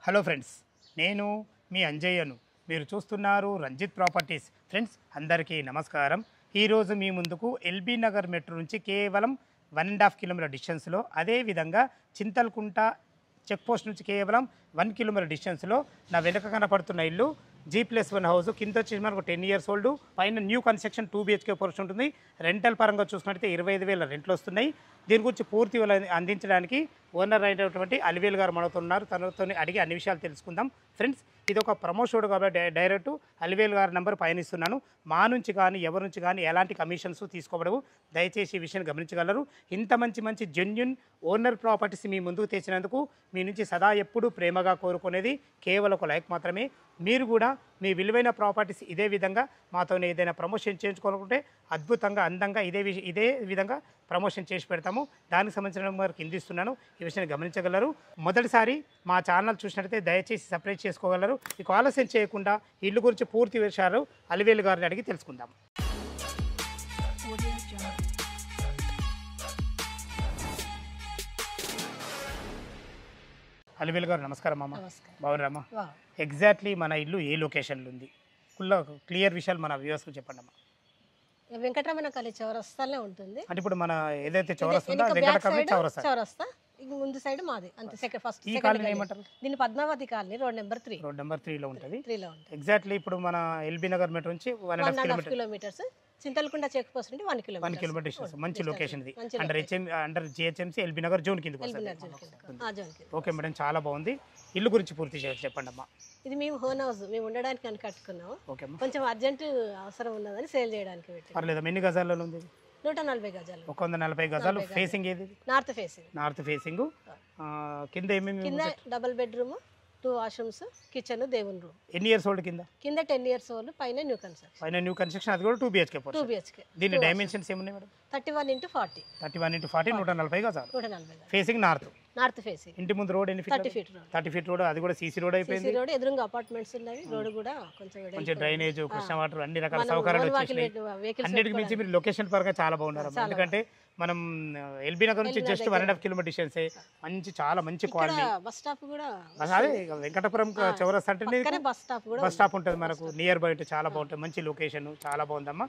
Hello friends, నేను మీ అంజయ్యను. మీరు చూస్తున్నారు రంజిత్ ప్రాపర్టీస్. ఫ్రెండ్స్ అందరికీ నమస్కారం. ఈరోజు మీ ముందుకు ఎల్బీ నగర్ మెట్రో నుంచి కేవలం 1.5 కిలోమీటర్ డిస్టెన్స్లో, అదేవిధంగా చింతల్కుంట చెక్ పోస్ట్ నుంచి కేవలం 1 కిలోమీటర్ డిస్టెన్స్లో నా వెనుక కనపడుతున్న ఇల్లు G+1 హౌస్. కింద వచ్చేసి మనకు 10 ఇయర్స్ ఓల్డ్, పైన న్యూ కన్స్ట్రక్షన్ 2 BHK పోర్షన్ ఉంటుంది. రెంటల్ పరంగా చూసినట్టయితే 25,000 రెంట్లు వస్తున్నాయి. దీని గురించి పూర్తి వివరాలు అందించడానికి ఓనర్ అయినటువంటి అలివేలు గారు మనతో ఉన్నారు. తనతో అడిగి అన్ని విషయాలు తెలుసుకుందాం. ఫ్రెండ్స్, ఇది ఒక ప్రమోషన్ కాబట్టి డైరెక్ట్ అలివేలు గారి నెంబర్ పైన ఇస్తున్నాను. మా నుంచి కానీ ఎవరి నుంచి కానీ ఎలాంటి కమిషన్స్ తీసుకోబడవు. దయచేసి ఈ విషయాన్ని గమనించగలరు. ఇంత మంచి జెన్యున్ ఓనర్ ప్రాపర్టీస్ మీ ముందుకు తెచ్చినందుకు మీ నుంచి సదా ఎప్పుడు ప్రేమగా కోరుకునేది కేవలం ఒక లైక్ మాత్రమే. మీరు కూడా మీ విలువైన ప్రాపర్టీస్ ఇదే విధంగా మాతో ఏదైనా ప్రమోషన్ చేయించుకోవాలనుకుంటే అద్భుతంగా అందంగా ఇదే విధంగా ప్రమోషన్ చేసి పెడతాము. దానికి సంబంధించిన నెంబర్ కింద ఇస్తున్నాను. ఈ విషయాన్ని గమనించగలరు. మొదటిసారి మా ఛానల్ చూసినట్లయితే దయచేసి సబ్స్క్రైబ్ చేసుకోగలరు. ఇక ఆలస్యం చేయకుండా ఇల్లు గురించి పూర్తి విషయాలు అలివేలు గారిని అడిగి తెలుసుకుందాం. అలివేలు గారు నమస్కారం అమ్మ. బాగున్నారమ్మా? ఎగ్జాక్ట్లీ మన ఇల్లు ఏ లొకేషన్లో ఉంది? క్లియర్ విషయాలు మన వ్యూవర్స్కి చెప్పండి అమ్మా. వెంకటరమణ కాలేజ్ చౌరస్తాలో ఉంటుంది. అంటే ఇప్పుడు మన ఏదైతే చౌరస్తా ఉందో వెంకటరమణ చౌరస్తా ముందు సైడ్ మాది అంతే. సెకండ్ ఫస్ట్ ఈ కాలనీ ఏమంటారు? దీని Padmavati colony road number 3. Road number 3లో ఉంటుంది. 3లో ఉంటుంది. ఎగ్జాక్ట్లీ ఇప్పుడు మన ఎల్బీ నగర్ మెట్రో నుంచి 1.5 కిలోమీటర్స్, చింతలకుంట చెక్ పోస్ట్ నుండి 1 కిలోమీటర్ డిస్టెన్స్. మంచి లొకేషన్ ఇది. Under GHMC LB Nagar zone కిందకి వస్తుంది. ఓకే మేడం, చాలా బాగుంది. ఇల్లు గురించి పూర్తి చెప్పండి అమ్మా. ఇది మేము హోన్ హౌస్, మేము ఉండడానికి అని కట్టుకున్నాము. కొంచెం అర్జెంట్ అవసరం ఉన్నదని సేల్ చేయడానికి పెట్టి. పర్లేదు. ఎన్ని గజాలలో ఉంది? 140 గజాలు. 140 గజాలు. ఫేసింగ్ ఏది? North facing. North facing. కింద ఏమేమి? కింద డబుల్ బెడ్రూమ్, 2 వాష్రూమ్స్, కిచెన్, దేవుని రూమ్. ఎన్ని ఇయర్స్ ఓల్డ్? కింద 10 ఇయర్స్ ఓల్డ్, పైన న్యూ కన్స్ట్రక్షన్. అది కూడా 2 BHK. 2 BHK. దీని డైమెన్షన్స్ ఏమున్నాయి మేడం? 31x40. 31x40, 140 గజాలు. 140. Facing north facing. ఇంటి ముందు రోడ్ ఎన్ని ఫీట్? 30 feet road. అది కూడా సీసీ రోడ్ అయిపోయింది. రోడ్ ఎదురుగా అపార్ట్మెంట్స్ ఉన్నాయి. రోడ్ కూడా కొంచెం డ్రైనేజ్, కృష్ణ వాటర్, అన్ని రకాల సౌకర్యాలు వచ్చేసినాయి. అన్నిటికి మించి మీరు లొకేషన్ పరంగా చాలా బాగున్నారు. ఎందుకంటే మనం ఎల్బీ నగర్ నుంచి జస్ట్ 1.5 కిలోమీటర్ డిస్టెన్స్. చాలా మంచి క్వాలిటీ. బస్ స్టాప్ కూడా అదే వెంకటపురం చౌరస్తా అంటే బస్ స్టాప్ ఉంటుంది మనకు నియర్ బై. చాలా బాగుంటుంది. మంచి లొకేషన్, చాలా బాగుందమ్మా.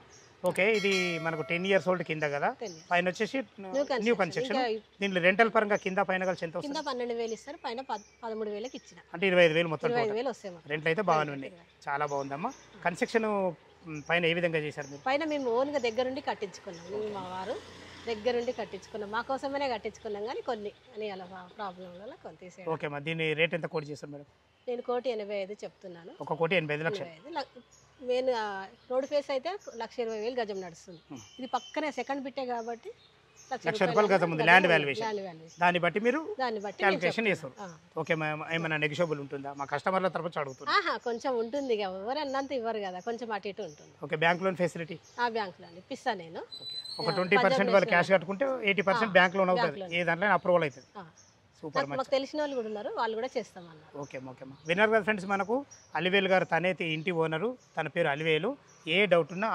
ఓకే, ఇది మనకు 10 ఇయర్స్ ఓల్డ్ కింద కదా, పైన వచ్చేసి న్యూ కన్స్ట్రక్షన్. దీంట్లో రెంటల్ పరంగా కింద పైన కలిసి ఎంత వస్తుంది? 12,000 ఇస్తారు, పైన 13,000 ఇచ్చిన. అంటే 25,000 మొత్తం. 25,000 వస్తాయి. రెంట్లు అయితే బాగానే ఉన్నాయి. చాలా బాగుందమ్మా. కన్స్ట్రక్షన్ పైన ఏ విధంగా చేశారు మీరు? పైన మేము ఓన్గా దగ్గరుండి కట్టించుకున్నాం. మా వారు దగ్గరుండి కట్టించుకున్నాం. మా కోసమే కట్టించుకున్నాం, కానీ కొన్ని అని అలా ప్రాబ్లం వల్ల కొన్ని తీసేయాలి. ఓకే అమ్మా. దీని రేట్ ఎంత కోట్ చేస్తారు మేడం? నేను 1,85,000 చెప్తున్నాను. 1,85,00,000. మెయిన్ రోడ్ ఫేస్ అయితే 1,20,000 గజం నడుస్తుంది. ఇది పక్కనే సెకండ్ బిట్టే కాబట్టి ₹1,00,000 గజం ఉంది ల్యాండ్ వాల్యుయేషన్. దాన్ని బట్టి మీరు క్యాలిక్యులేషన్ చేస్తారు. ఓకే, ఏమైనా నెగోషియబుల్ ఉంటుందా? మా కస్టమర్ల తరఫు అడుగుతున్నా. కొంచెం ఉంటుంది. ఎవరు అన్నంత ఇవ్వరు కదా, కొంచెం అటు ఇటు ఉంటుంది. Okay, bank loan facility? Bank loan ఇప్పిస్తా నేను. ఒక 20% వాళ్ళు క్యాష్ కట్టుకుంటే 80% బ్యాంక్ లోన్ అవుతుంది. ఏ దాంట్లో అప్రూవల్ అవుతుంది. సూపర్. మాకు తెలిసిన వాళ్ళు కూడా ఉన్నారు, వాళ్ళు కూడా చేస్తామన్నారు. ఓకే విన్నర్ కదా ఫ్రెండ్స్. మనకు అలివేలు గారు, తనే ఇంటి ఓనరు, తన పేరు అలివేలు. ఏ డౌట్ ఉన్నా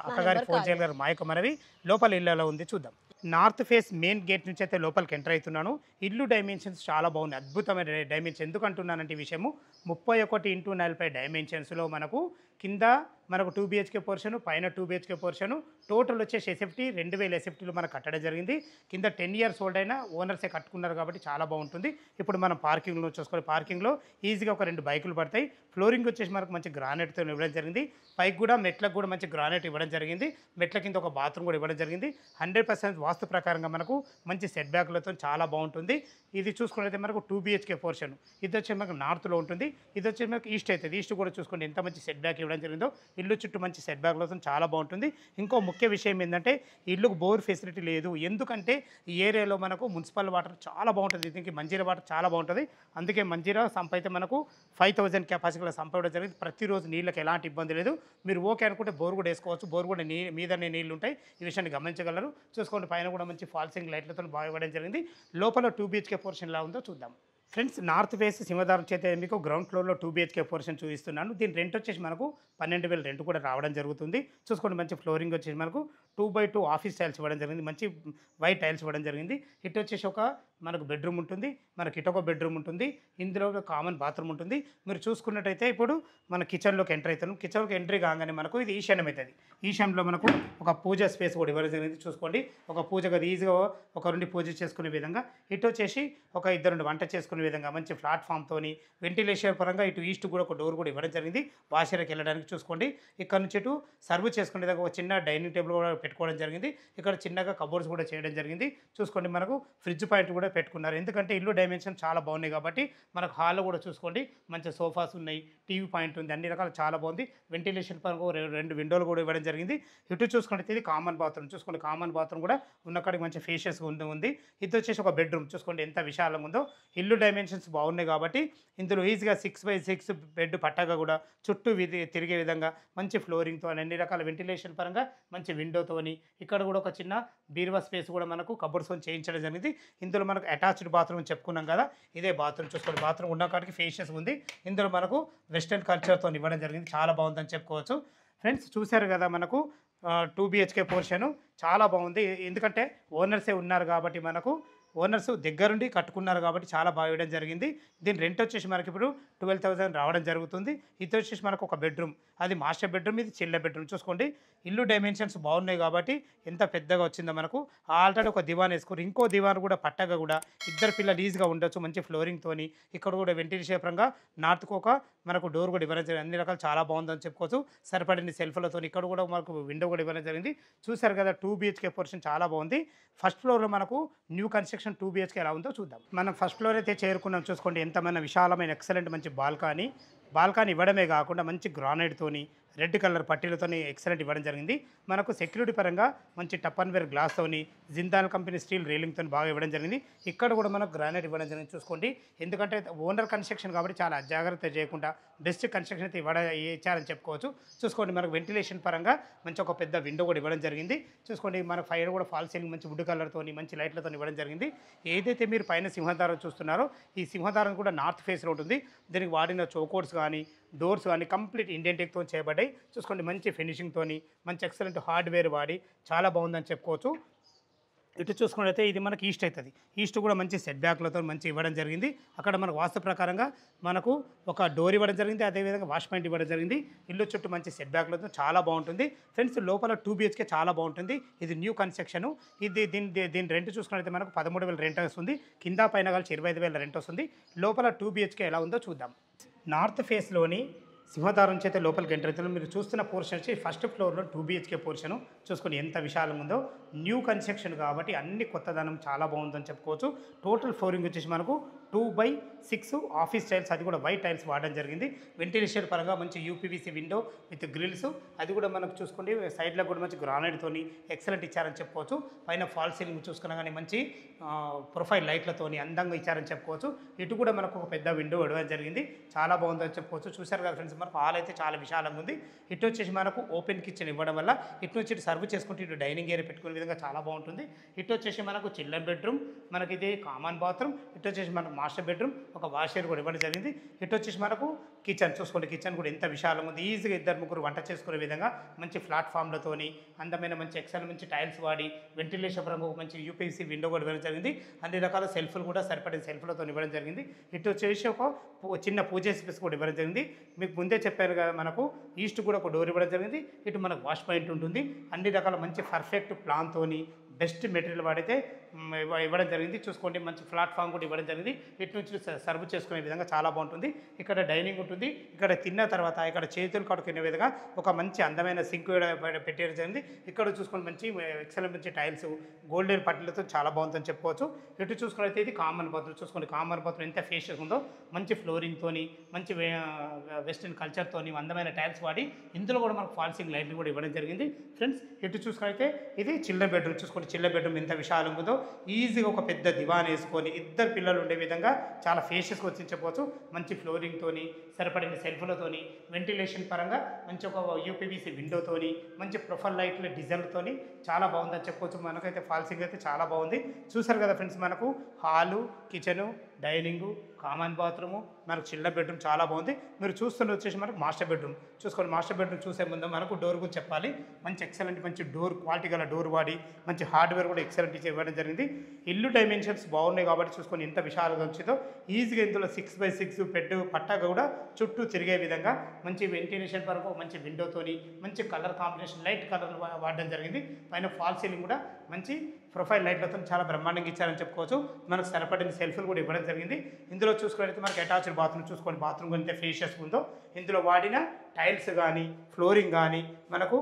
అక్కగారికి ఫోన్ చేయగలరు. మా యొక్క మనవి. లోపల ఇల్లు ఉంది, చూద్దాం. నార్త్ ఫేస్ మెయిన్ గేట్ నుంచి అయితే లోపలికి ఎంటర్ అవుతున్నాను. ఇల్లు డైమెన్షన్స్ చాలా బాగున్నాయి. అద్భుతమైన డైమెన్షన్. ఎందుకు అంటున్నానంటే ఈ విషయము 31x40 డైమెన్షన్స్లో మనకు కింద మనకు 2 BHK పోర్షన్, పైన 2 BHK పోర్షన్. టోటల్ వచ్చేసి ఎస్ఎఫ్టీ 2,000 ఎస్ఎఫ్టీలు మనకు కట్టడం జరిగింది. కింద 10 ఇయర్స్ ఓల్డ్ అయినా ఓనర్సే కట్టుకున్నారు కాబట్టి చాలా బాగుంటుంది. ఇప్పుడు మనం పార్కింగ్లో చూసుకోవాలి. పార్కింగ్లో ఈజీగా ఒక 2 బైకులు పడతాయి. ఫ్లోరింగ్ వచ్చేసి మనకు మంచి గ్రానైట్తో ఇవ్వడం జరిగింది. పైకి కూడా మెట్లకు కూడా మంచి గ్రానైట్ ఇవ్వడం జరిగింది. మెట్ల కింద ఒక బాత్రూమ్ కూడా ఇవ్వడం జరిగింది. 100% వాస్తు ప్రకారంగా మనకు మంచి సెట్ బ్యాక్లతో చాలా బాగుంటుంది. ఇది చూసుకున్నట్లయితే మనకు 2 BHK పోర్షన్. ఇది వచ్చి మనకు నార్త్లో ఉంటుంది. ఇది వచ్చి మనకు ఈస్ట్ అవుతుంది. ఈస్ట్ కూడా చూసుకోండి ఎంత మంచి సెట్ బ్యాక్ ఇవ్వడం జరిగిందో. ఇల్లు చుట్టూ మంచి సెట్ బ్యాక్లతో చాలా బాగుంటుంది. ఇంకో ముఖ్య విషయం ఏంటంటే ఇల్లుకు బోర్ ఫెసిలిటీ లేదు. ఎందుకంటే ఈ ఏరియాలో మనకు మున్సిపల్ వాటర్ చాలా బాగుంటుంది. దీనికి మంజీరా వాటర్ చాలా బాగుంటుంది. అందుకే మంజీరా సంప్ అయితే మనకు 5,000 కెపాసిటీలో సంప్ ఇవ్వడం జరిగింది. ప్రతిరోజు నీళ్ళకి ఎలాంటి ఇబ్బంది లేదు. మీరు ఓకే అనుకుంటే బోర్ కూడా వేసుకోవచ్చు. బోర్ కూడా మీదనే నీళ్ళు ఉంటాయి. ఈ విషయాన్ని గమనించగలరు. చూసుకోండి, పైన కూడా మంచి ఫాల్సింగ్ లైట్లతో బాగా ఇవ్వడం జరిగింది. లోపల 2 BHK పోర్షన్ ఎలా ఉందో చూద్దాం. ఫ్రెండ్స్, నార్త్ ఫేస్ సింహదారం చేత మీకు గ్రౌండ్ ఫ్లోర్లో 2 BHK పోర్షన్ చూపిస్తున్నాను. దీని రెంట్ వచ్చేసి మనకు 12,000 రెంట్ కూడా రావడం జరుగుతుంది. చూసుకోండి, మంచి ఫ్లోరింగ్ వచ్చేసి మనకు 2x2 ఆఫీస్ టైల్స్ ఇవ్వడం జరిగింది, మంచి వైట్ టైల్స్ ఇవ్వడం జరిగింది. ఇటు వచ్చేసి ఒక మనకు బెడ్రూమ్ ఉంటుంది, మనకి ఇటు ఒక బెడ్రూమ్ ఉంటుంది, ఇందులో ఒక కామన్ బాత్రూమ్ ఉంటుంది. మీరు చూసుకున్నట్టయితే ఇప్పుడు మన కిచెన్లోకి ఎంటర్ అవుతాం. కిచెన్లోకి ఎంట్రీ కాగానే మనకు ఇది ఈశాన్యం అవుతుంది. ఈశాన్యంలో మనకు ఒక పూజ స్పేస్ కూడా ఇవ్వడం జరిగింది. చూసుకోండి, ఒక పూజ గది ఈజీగా ఒక రెండు పూజ చేసుకునే విధంగా. ఇటు వచ్చేసి ఒక ఇద్దరు వంట చేసుకునే విధంగా మంచి ప్లాట్ఫామ్తోని వెంటిలేషన్ పరంగా ఇటు ఈస్ట్ కూడా ఒక డోర్ కూడా ఇవ్వడం జరిగింది వాషర్కి వెళ్ళడానికి. చూసుకోండి, ఇక్కడ నుంచి ఇటు సర్వ్ చేసుకునే విధంగా ఒక చిన్న డైనింగ్ టేబుల్ కూడా పెట్టుకోవడం జరిగింది. ఇక్కడ చిన్నగా కబోర్డ్స్ కూడా చేయడం జరిగింది. చూసుకోండి, మనకు ఫ్రిడ్జ్ పాయింట్ కూడా పెట్టుకున్నారు, ఎందుకంటే ఇల్లు డైమెన్షన్ చాలా బాగున్నాయి కాబట్టి. మనకు హాల్లో కూడా చూసుకోండి, మంచి సోఫాస్ ఉన్నాయి, టీవీ పాయింట్ ఉంది, అన్ని రకాలు చాలా బాగుంది. వెంటిలేషన్ పరంగా రెండు విండోలు కూడా ఇవ్వడం జరిగింది. ఇటు చూసుకుంటే ఇది కామన్ బాత్రూమ్. చూసుకోండి, కామన్ బాత్రూమ్ కూడా ఉన్నకాడికి మంచి ఫేషియస్ ఉంది. ఇది వచ్చేసి ఒక బెడ్రూమ్. చూసుకోండి ఎంత విశాలంగా ఉందో. ఇల్లు డైమెన్షన్స్ బాగున్నాయి కాబట్టి ఇందులో ఈజీగా 6x6 బెడ్ పట్టగా కూడా చుట్టూ తిరిగే విధంగా మంచి ఫ్లోరింగ్తో అన్ని రకాల వెంటిలేషన్ పరంగా మంచి విండోతోని ఇక్కడ కూడా ఒక చిన్న బీరువా స్పేస్ కూడా మనకు కబోర్డ్స్తో చేయించడం జరిగింది. ఇందులో మనకు అటాచ్డ్ బాత్రూమ్ చెప్పుకున్నాం కదా, ఇదే బాత్రూమ్. చూసుకోండి, బాత్రూమ్ ఉన్న కాడికి ఫేషియస్ ఉంది. ఇందులో మనకు వెస్టర్న్ కల్చర్తో ఇవ్వడం జరిగింది, చాలా బాగుందని చెప్పుకోవచ్చు. ఫ్రెండ్స్ చూశారు కదా, మనకు 2 BHK పోర్షను చాలా బాగుంది. ఎందుకంటే ఓనర్సే ఉన్నారు కాబట్టి, మనకు ఓనర్స్ దగ్గరుండి కట్టుకున్నారు కాబట్టి చాలా బాగా ఇవ్వడం జరిగింది. దీని రెంట్ వచ్చేసి మనకి ఇప్పుడు 12,000 రావడం జరుగుతుంది. ఇది వచ్చేసి మనకు ఒక బెడ్రూమ్, అది మాస్టర్ బెడ్రూమ్, ఇది చిల్ల బెడ్రూమ్. చూసుకోండి, ఇల్లు డైమెన్షన్స్ బాగున్నాయి కాబట్టి ఎంత పెద్దగా వచ్చిందో. మనకు ఆల్రెడీ ఒక దివాన్ వేసుకుని ఇంకో దివాన్ కూడా పట్టగా కూడా ఇద్దరు పిల్లలు ఈజీగా ఉండొచ్చు మంచి ఫ్లోరింగ్తోని. ఇక్కడ కూడా వెంటిలేషన్ పరంగా నార్త్కు ఒక మనకు డోర్ కూడా ఇవ్వడం జరిగింది. అన్ని రకాలు చాలా బాగుందని చెప్పుకోవచ్చు. సరిపడిన సెల్ఫ్లతో ఇక్కడ కూడా మనకు విండో కూడా ఇవ్వడం జరిగింది. చూశారు కదా, 2 BHK పోర్షన్ చాలా బాగుంది. ఫస్ట్ ఫ్లోర్లో మనకు న్యూ కన్స్ట్రక్షన్ 2 BHK ఎలా ఉందో చూద్దాం. మనం ఫస్ట్ ఫ్లోర్ అయితే చేరుకున్నాం. చూసుకోండి, ఎంతమైన విశాలమైన ఎక్సలెంట్ మంచి బాల్కనీ ఇవ్వడమే కాకుండా మంచి గ్రానైట్తోని రెడ్ కలర్ పట్టీలతోని ఎక్సలెంట్ ఇవ్వడం జరిగింది. మనకు సెక్యూరిటీ పరంగా మంచి టప్పన్వేర్ గ్లాస్తోని జిందాల్ కంపెనీ స్టీల్ రైలింగ్తో బాగా ఇవ్వడం జరిగింది. ఇక్కడ కూడా మనకు గ్రానైట్ ఇవ్వడం జరిగింది. చూసుకోండి, ఎందుకంటే ఓనర్ కన్స్ట్రక్షన్ కాబట్టి చాలా జాగ్రత్త చేయకుండా బెస్ట్ కన్స్ట్రక్షన్ అయితే ఇచ్చారని చెప్పుకోవచ్చు. చూసుకోండి, మనకు వెంటిలేషన్ పరంగా మంచి ఒక పెద్ద విండో కూడా ఇవ్వడం జరిగింది. చూసుకోండి, మనకు ఫైర్ కూడా ఫాల్ సీలింగ్ మంచి వుడ్ కలర్తోని మంచి లైట్లతో ఇవ్వడం జరిగింది. ఏదైతే మీరు పైన సింహద్వారం చూస్తున్నారో ఈ సింహద్వారం కూడా నార్త్ ఫేస్లో ఉంటుంది. దీనికి వాడిన చౌకోట్స్ కానీ డోర్స్ కానీ కంప్లీట్ ఇండియన్ టెక్తో చేయబడ్డాయి. చూసుకోండి, మంచి ఫినిషింగ్తోని మంచి ఎక్సలెంట్ హార్డ్వేర్ వాడి చాలా బాగుందని చెప్పుకోవచ్చు. ఇటు చూసుకున్నట్లయితే ఇది మనకి ఈస్ట్ అవుతుంది. ఈస్ట్ కూడా మంచి సెట్ బ్యాక్లతో మంచి ఇవ్వడం జరిగింది. అక్కడ మనకు వాస్తు ప్రకారంగా మనకు ఒక డోర్ ఇవ్వడం జరిగింది, అదేవిధంగా వాష్ పాయింట్ ఇవ్వడం జరిగింది. ఇల్లు చుట్టూ మంచి సెట్ బ్యాక్లతో చాలా బాగుంటుంది. ఫ్రెండ్స్, లోపల 2 BHK చాలా బాగుంటుంది. ఇది న్యూ కన్స్ట్రక్షన్. దీని రెంట్ చూసుకున్నట్లయితే మనకు 13,000 రెంట్ వస్తుంది. కింద పైన కలిసి 25,000 రెంట్ వస్తుంది. లోపల 2 BHK ఎలా ఉందో చూద్దాం. నార్త్ ఫేస్లోని సింహద్వారం చేత లోపలికి ఎంటర్ అవుతున్నాం. మీరు చూస్తున్న పోర్షన్ వచ్చి ఫస్ట్ ఫ్లోర్లో 2 BHK పోర్షను. చూసుకొని ఎంత విశాలంగా ఉందో. న్యూ కన్స్ట్రక్షన్ కాబట్టి అన్ని కొత్తదనం చాలా బాగుందని చెప్పుకోవచ్చు. టోటల్ ఫ్లోరింగ్ వచ్చేసి మనకు 2x6 ఆఫీస్ టైల్స్, అది కూడా వైట్ టైల్స్ వాడడం జరిగింది. వెంటిలేషన్ పరంగా మంచి UPVC విండో విత్ గ్రిల్స్, అది కూడా మనకు చూసుకోండి సైడ్లో కూడా మంచి గ్రానైట్తోని ఎక్సలెంట్ ఇచ్చారని చెప్పుకోవచ్చు. పైన ఫాల్ సీలింగ్ చూసుకున్నా కానీ మంచి ప్రొఫైల్ లైట్లతోని అందంగా ఇచ్చారని చెప్పుకోవచ్చు. ఇటు కూడా మనకు ఒక పెద్ద విండో ఇవ్వడం జరిగింది, చాలా బాగుందని చెప్పుకోవచ్చు. చూశారు కదా ఫ్రెండ్స్, మనకు హాల్ అయితే చాలా విశాలంగా ఉంది. ఇటు వచ్చేసి మనకు ఓపెన్ కిచెన్ ఇవ్వడం వల్ల ఇటు నుంచి ఇటు సర్వ్ చేసుకుంటే ఇటు డైనింగ్ ఏరియా పెట్టుకునే విధంగా చాలా బాగుంటుంది. ఇటు వచ్చేసి మనకు చిల్డ్రన్ బెడ్రూమ్, మనకి ఇది కామన్ బాత్రూమ్. ఇటు వచ్చేసి మనకు మాస్టర్ బెడ్రూమ్, ఒక వాషర్ కూడా ఇవ్వడం జరిగింది. ఇటు వచ్చేసి మనకు కిచెన్. చూసుకోండి, కిచెన్ కూడా ఎంత విశాలంగా ఉంది. ఈజీగా 2-3 వంట చేసుకునే విధంగా మంచి ప్లాట్ఫామ్లతోని అందమైన మంచి ఎక్సలెంట్ మంచి టైల్స్ వాడి వెంటిలేషన్ పరంగా మంచి UPVC విండో కూడా ఇవ్వడం జరిగింది. అన్ని రకాల సెల్ఫ్లు కూడా సరిపడిన సెల్ఫ్లతో ఇవ్వడం జరిగింది. ఇటు వచ్చేసి ఒక చిన్న పూజ స్పేస్ కూడా ఇవ్వడం జరిగింది. మీకు ముందే చెప్పాను కదా, మనకు ఈస్ట్ కూడా ఒక డోర్ ఇవ్వడం జరిగింది. ఇటు మనకు వాష్ పాయింట్ ఉంటుంది. అన్ని రకాల మంచి పర్ఫెక్ట్ ప్లాన్తోని బెస్ట్ మెటీరియల్ వాడితే ఇవ్వడం జరిగింది. చూసుకోండి, మంచి ప్లాట్ఫామ్ కూడా ఇవ్వడం జరిగింది. ఇటు నుంచి సర్వ్ చేసుకునే విధంగా చాలా బాగుంటుంది. ఇక్కడ డైనింగ్ ఉంటుంది. ఇక్కడ తిన్న తర్వాత ఇక్కడ చేతులు కడుక్కునే విధంగా ఒక మంచి అందమైన సింక్ పెట్టేయడం జరిగింది. ఇక్కడ చూసుకొని మంచి ఎక్సలెంట్ మంచి టైల్స్ గోల్డెన్ పట్టీలతో చాలా బాగుందని చెప్పుకోవచ్చు. ఇటు చూసుకున్నట్లయితే ఇది కామన్ బాత్రూమ్. చూసుకోండి, కామన్ బాత్రూమ్ ఎంత ఫేషియస్ ఉందో. మంచి ఫ్లోరింగ్తోని మంచి వెస్టర్న్ కల్చర్తోని అందమైన టైల్స్ వాడి ఇందులో కూడా మనకు ఫాల్సింగ్ లైట్లు కూడా ఇవ్వడం జరిగింది. ఫ్రెండ్స్, ఇటు చూసుకున్నట్లయితే ఇది చిల్డ్రన్ బెడ్రూమ్. చూసుకోండి, చిల్డ్రన్ బెడ్రూమ్ ఎంత విశాలంగా ఉందో. ఈజీగా ఒక పెద్ద దివాన్ వేసుకొని ఇద్దరు పిల్లలు ఉండే విధంగా చాలా ఫేషియస్గా వచ్చి చెప్పవచ్చు. మంచి ఫ్లోరింగ్తోని సరిపడిన సెల్ఫ్లతోని వెంటిలేషన్ పరంగా మంచి ఒక UPVC విండోతోని మంచి ప్రొఫైల్ లైట్ల డిజైన్లతోని చాలా బాగుందని చెప్పుకోవచ్చు. మనకైతే ఫాల్సింగ్ అయితే చాలా బాగుంది. చూసారు కదా ఫ్రెండ్స్, మనకు hall kitchen dining, common bathroom, మనకు చిన్న బెడ్రూమ్ చాలా బాగుంది. మీరు చూస్తున్న వచ్చేసి మనకు మాస్టర్ బెడ్రూమ్. చూసుకోండి, మాస్టర్ బెడ్రూమ్ చూసే ముందు మనకు డోర్ గురించి చెప్పాలి. మంచి ఎక్సలెంట్, మంచి డోర్ క్వాలిటీ గల డోర్ వాడి మంచి హార్డ్వేర్ కూడా ఎక్సలెంట్ ఇవ్వడం జరిగింది. ఇల్లు డైమెన్షన్స్ బాగున్నాయి కాబట్టి చూసుకొని ఎంత విశాలంగా వచ్చిందో. ఈజీగా ఇందులో 6x6 బెడ్ పట్టాగా కూడా చుట్టూ తిరిగే విధంగా మంచి వెంటిలేషన్ వరకు మంచి విండోతోని మంచి కలర్ కాంబినేషన్ లైట్ కలర్ వాడడం జరిగింది. పైన ఫాల్ సీలింగ్ కూడా మంచి ప్రొఫైల్ లైట్లతో చాలా బ్రహ్మాండంగా ఇచ్చారని చెప్పుకోవచ్చు. మనకు సరిపడిన సెల్ఫ్లు కూడా ఇవ్వడం జరిగింది. ఇందులో చూసుకున్నట్లయితే మనకి అటాచ్డ్ బాత్రూమ్ చూసుకోండి. బాత్రూమ్ ఎంత ఫేషియస్ ఉందో. ఇందులో వాడిన టైల్స్ కానీ ఫ్లోరింగ్ కానీ మనకు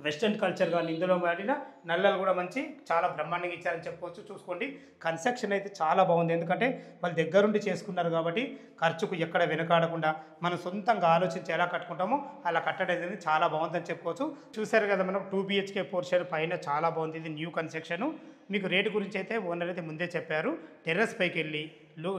వెస్టర్న్ కల్చర్ కానీ ఇందులో వాడిన నల్లలు కూడా మంచి చాలా బ్రహ్మాండంగా ఇచ్చారని చెప్పుకోవచ్చు. చూసుకోండి, కన్స్ట్రక్షన్ అయితే చాలా బాగుంది. ఎందుకంటే వాళ్ళు దగ్గరుండి చేసుకున్నారు కాబట్టి ఖర్చుకు ఎక్కడ వెనకాడకుండా మనం సొంతంగా ఆలోచించి ఎలా కట్టుకుంటామో అలా కట్టడం అనేది చాలా బాగుందని చెప్పుకోవచ్చు. చూసారు కదా, మనం 2 BHK పోర్షన్ పైన చాలా బాగుంది. ఇది న్యూ కన్స్ట్రక్షన్. మీకు రేటు గురించి అయితే ఓనర్ అయితే ముందే చెప్పారు. టెర్రస్ పైకి వెళ్ళి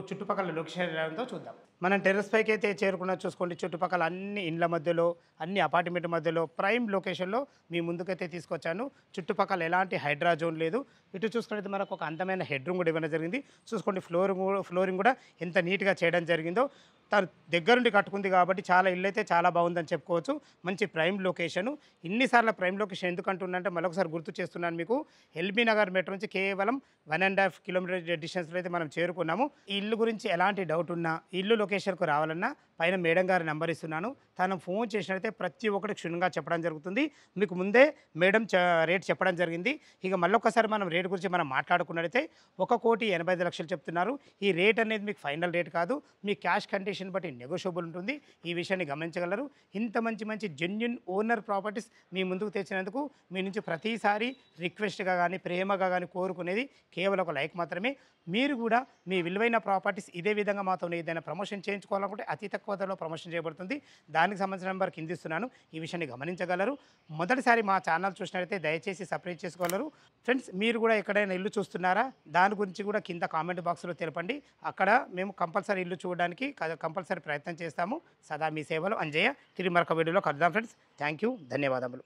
చుట్టుపక్కల లొకేషన్ ఎలా ఉందో చూద్దాం. మనం టెర్రస్ పైకి అయితే చేరుకున్నా చూసుకోండి. చుట్టుపక్కల అన్ని ఇండ్ల మధ్యలో, అన్ని అపార్ట్మెంట్ మధ్యలో ప్రైమ్ లొకేషన్లో మీ ముందుకైతే తీసుకొచ్చాను. చుట్టుపక్కల ఎలాంటి హైడ్రా జోన్ లేదు. ఇటు చూసుకున్నట్లయితే మనకు ఒక అందమైన హెడ్ రూమ్ కూడా ఇవ్వడం జరిగింది. చూసుకోండి, ఫ్లోరింగ్ కూడా ఎంత నీట్గా చేయడం జరిగిందో. తను దగ్గరుండి కట్టుకుంది కాబట్టి చాలా ఇల్లు అయితే చాలా బాగుందని చెప్పుకోవచ్చు. మంచి ప్రైమ్ లొకేషను. ఇన్నిసార్లు ప్రైమ్ లొకేషన్ ఎందుకు అంటున్నానంటే మరొకసారి గుర్తు చేస్తున్నాను మీకు. ఎల్బీ నగర్ మెట్రో నుంచి కేవలం 1.5 కిలోమీటర్ డిస్టెన్స్లో అయితే మనం చేరుకున్నాము. ఈ ఇల్లు గురించి ఎలాంటి డౌట్ ఉన్నా, ఇల్లు లొకేషన్కు రావాలన్నా పైన మేడం గారి నెంబర్ ఇస్తున్నాను. తను ఫోన్ చేసినట్లయితే ప్రతి ఒక్కటి క్షుణ్ణంగా చెప్పడం జరుగుతుంది. మీకు ముందే మేడం రేట్ చెప్పడం జరిగింది. ఇక మళ్ళొకసారి మనం రేట్ గురించి మనం మాట్లాడుకున్నట్లయితే 1,85,00,000 చెప్తున్నారు. ఈ రేట్ అనేది మీకు ఫైనల్ రేట్ కాదు. మీ క్యాష్ కండిషన్ బట్టి నెగోషియబుల్ ఉంటుంది. ఈ విషయాన్ని గమనించగలరు. ఇంత మంచి జెన్యూన్ ఓనర్ ప్రాపర్టీస్ మీ ముందుకు తెచ్చినందుకు మీ నుంచి ప్రతిసారి రిక్వెస్ట్గా కానీ ప్రేమగా కానీ కోరుకునేది కేవలం ఒక లైక్ మాత్రమే. మీరు కూడా మీ విలువైన ప్రాపర్టీస్ ఇదే విధంగా మాతో ఏదైనా ప్రమోషన్ చేయించుకోవాలనుకుంటే అతి తక్కువ ధరలో ప్రమోషన్ చేయబడుతుంది. దానికి సంబంధించిన నెంబర్ కింద ఇస్తున్నాను. ఈ విషయాన్ని గమనించగలరు. మొదటిసారి మా ఛానల్ చూసినట్లయితే దయచేసి సబ్స్క్రైబ్ చేసుకోగలరు. ఫ్రెండ్స్, మీరు కూడా ఎక్కడైనా ఇల్లు చూస్తున్నారా? దాని గురించి కూడా కింద కామెంట్ బాక్స్లో తెలపండి. అక్కడ మేము కంపల్సరీ ఇల్లు చూడడానికి కంపల్సరీ ప్రయత్నం చేస్తాము. సదా మీ సేవలో అంజయ్య. తిరిగి మరొక వీడియోలో కలుద్దాం ఫ్రెండ్స్. థ్యాంక్ యూ, ధన్యవాదములు.